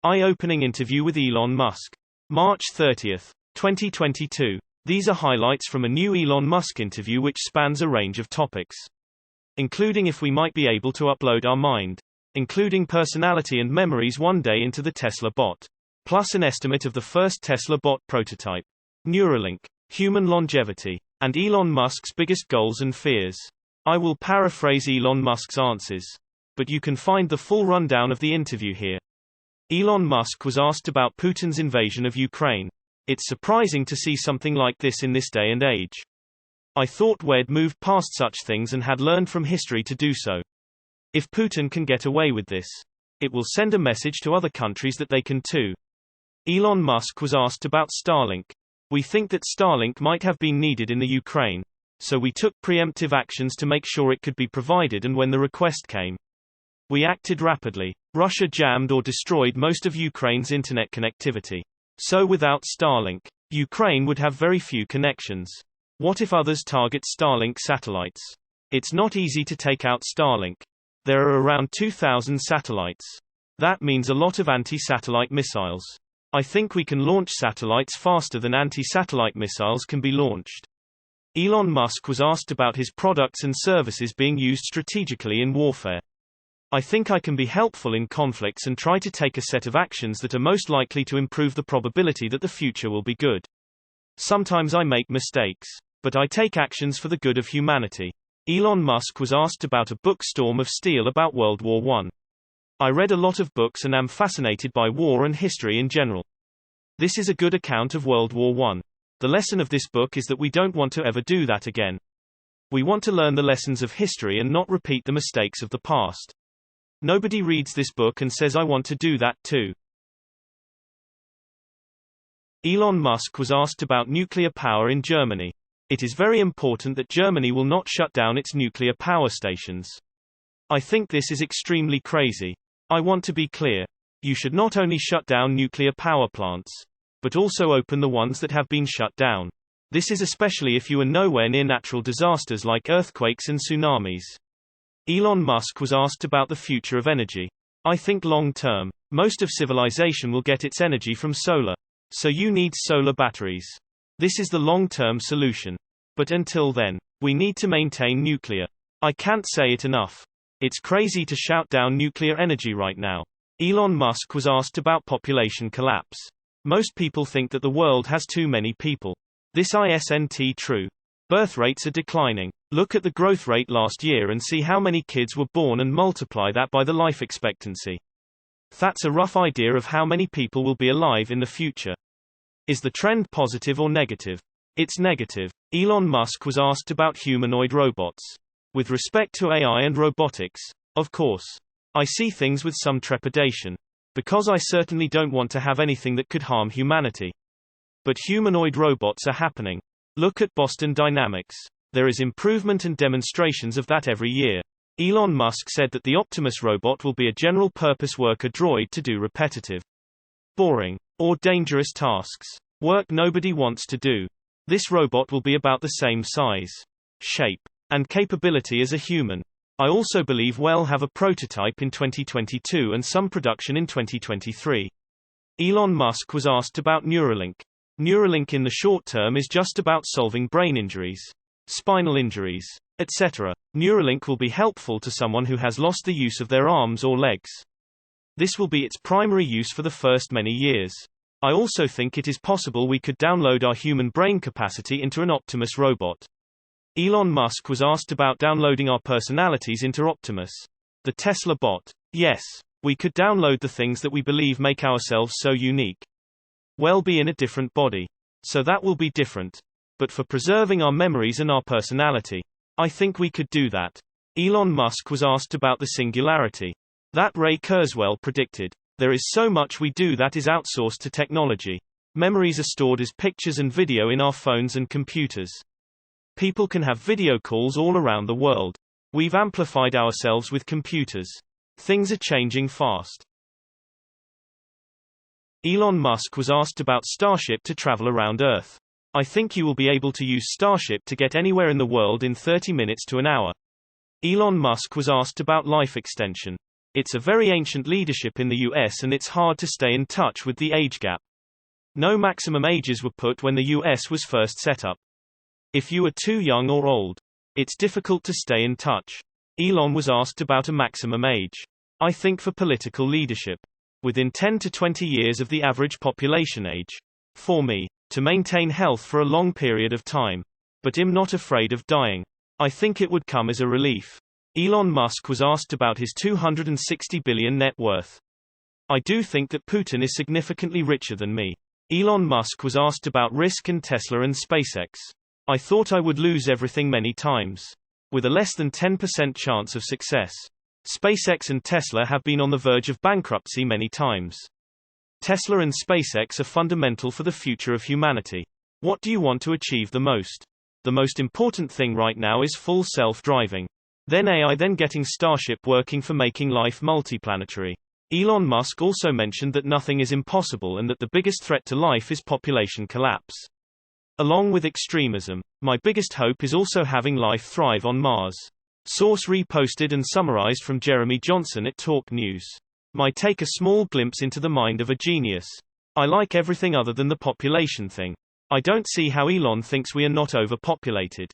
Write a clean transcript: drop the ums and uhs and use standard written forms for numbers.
Eye-opening interview with Elon Musk. March 30, 2022. These are highlights from a new Elon Musk interview which spans a range of topics, including if we might be able to upload our mind, including personality and memories one day into the Tesla bot, plus an estimate of the first Tesla bot prototype, Neuralink, human longevity, and Elon Musk's biggest goals and fears. I will paraphrase Elon Musk's answers, but you can find the full rundown of the interview here. Elon Musk was asked about Putin's invasion of Ukraine. It's surprising to see something like this in this day and age. I thought we'd moved past such things and had learned from history to do so. If Putin can get away with this, it will send a message to other countries that they can too. Elon Musk was asked about Starlink. We think that Starlink might have been needed in the Ukraine, so we took preemptive actions to make sure it could be provided, and when the request came, we acted rapidly. Russia jammed or destroyed most of Ukraine's internet connectivity. So without Starlink, Ukraine would have very few connections. What if others target Starlink satellites? It's not easy to take out Starlink. There are around 2,000 satellites. That means a lot of anti-satellite missiles. I think we can launch satellites faster than anti-satellite missiles can be launched. Elon Musk was asked about his products and services being used strategically in warfare. I think I can be helpful in conflicts and try to take a set of actions that are most likely to improve the probability that the future will be good. Sometimes I make mistakes, but I take actions for the good of humanity. Elon Musk was asked about a book, Storm of Steel, about World War I. I read a lot of books and am fascinated by war and history in general. This is a good account of World War I. The lesson of this book is that we don't want to ever do that again. We want to learn the lessons of history and not repeat the mistakes of the past. Nobody reads this book and says I want to do that too. Elon Musk was asked about nuclear power in Germany. It is very important that Germany will not shut down its nuclear power stations. I think this is extremely crazy. I want to be clear. You should not only shut down nuclear power plants, but also open the ones that have been shut down. This is especially if you are nowhere near natural disasters like earthquakes and tsunamis. Elon Musk was asked about the future of energy. I think long term, most of civilization will get its energy from solar. So you need solar batteries. This is the long-term solution. But until then, we need to maintain nuclear. I can't say it enough. It's crazy to shout down nuclear energy right now. Elon Musk was asked about population collapse. Most people think that the world has too many people. This isn't true. Birth rates are declining. Look at the growth rate last year and see how many kids were born and multiply that by the life expectancy. That's a rough idea of how many people will be alive in the future. Is the trend positive or negative? It's negative. Elon Musk was asked about humanoid robots. With respect to AI and robotics, of course, I see things with some trepidation, because I certainly don't want to have anything that could harm humanity. But humanoid robots are happening. Look at Boston Dynamics. There is improvement and demonstrations of that every year. Elon Musk said that the Optimus robot will be a general-purpose worker droid to do repetitive, boring, or dangerous tasks. Work nobody wants to do. This robot will be about the same size, shape, and capability as a human. I also believe we'll have a prototype in 2022 and some production in 2023. Elon Musk was asked about Neuralink. Neuralink in the short term is just about solving brain injuries, spinal injuries, etc. Neuralink will be helpful to someone who has lost the use of their arms or legs. This will be its primary use for the first many years. I also think it is possible we could download our human brain capacity into an Optimus robot. Elon Musk was asked about downloading our personalities into Optimus, the Tesla bot. Yes, we could download the things that we believe make ourselves so unique. We'll be in a different body, so that will be different. But for preserving our memories and our personality, I think we could do that. Elon Musk was asked about the singularity that Ray Kurzweil predicted. There is so much we do that is outsourced to technology. Memories are stored as pictures and video in our phones and computers. People can have video calls all around the world. We've amplified ourselves with computers. Things are changing fast. Elon Musk was asked about Starship to travel around Earth. I think you will be able to use Starship to get anywhere in the world in 30 minutes to an hour. Elon Musk was asked about life extension. It's a very ancient leadership in the US and it's hard to stay in touch with the age gap. No maximum ages were put when the US was first set up. If you are too young or old, it's difficult to stay in touch. Elon was asked about a maximum age. I think for political leadership, within 10 to 20 years of the average population age. For me, to maintain health for a long period of time. But I'm not afraid of dying. I think it would come as a relief. Elon Musk was asked about his $260 billion net worth. I do think that Putin is significantly richer than me. Elon Musk was asked about risk in Tesla and SpaceX. I thought I would lose everything many times, with a less than 10% chance of success. SpaceX and Tesla have been on the verge of bankruptcy many times. Tesla and SpaceX are fundamental for the future of humanity. What do you want to achieve the most? The most important thing right now is full self-driving. Then AI, then getting Starship working for making life multiplanetary. Elon Musk also mentioned that nothing is impossible and that the biggest threat to life is population collapse. Along with extremism, my biggest hope is also having life thrive on Mars. Source reposted and summarized from Jeremy Johnson at torquenews. Might take a small glimpse into the mind of a genius. I like everything other than the population thing. I don't see how Elon thinks we are not overpopulated.